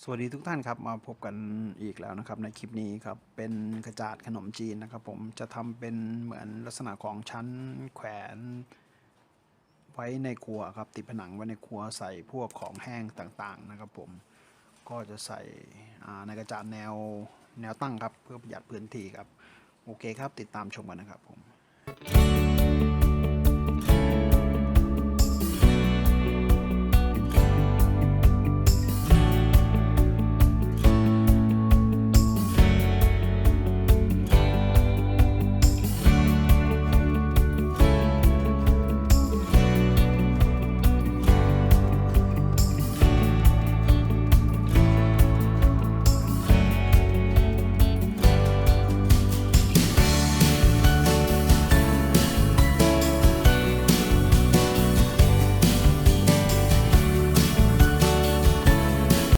สวัสดีทุกท่านครับมาพบกันอีกแล้วนะครับในคลิปนี้ครับเป็นกระจาดขนมจีนนะครับผมจะทำเป็นเหมือนลักษณะของชั้นแขวนไว้ในครัวครับติดผนังไว้ในครัวใส่พวกของแห้งต่างๆนะครับผมก็จะใส่ในกระจาดแนวตั้งครับเพื่อประหยัดพื้นที่ครับโอเคครับติดตามชมกันนะครับผม